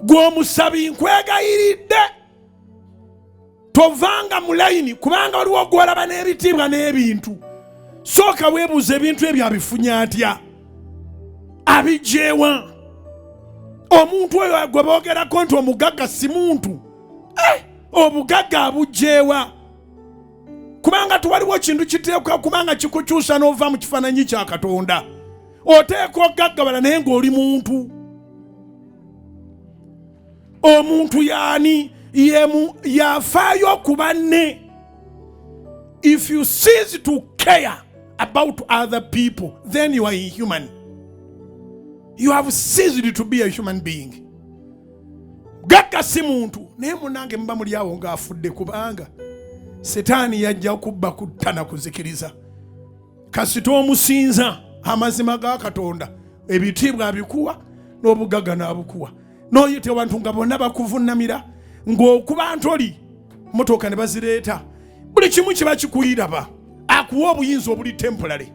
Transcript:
gw'omusabi nkwegayiridde tovanga mu layini kubanga waliwo gw'olaba n'ebitiibwa n'ebintu. Sooka weebuuza ebintu ebyo abifunye atya, abijjeewa? Omuntu oyo gwe boogerako nti omugagga si muntu, obugagga abugjeewa? Kubanga tuwaliwo kintu kiteekwa kubanga kikukyusa n'ova mu kifaananyi kya Katonda. Oteeka ogaggabala naye ng'oli muntu. Omuntu yaani yafaayo ku banne. If you cease to care about other people, then you are inhuman. You have ceased to be a human being. Gagga si muntu naye munange mba muli awo ng'afudde kubanga Setaani yajja okubba kutta na kuzikiriza. Kasita omusinza amazima ga Katonda, ebitiibwa abikuwa n'obugagga n'abukuwa. N'oyita abantu nga bonna bakuvunnamira ng'okuba ntoli motoka ne bazireeta. Buli kimu kiba kikuyiraba. Akuwa obuyinza obuli temporary.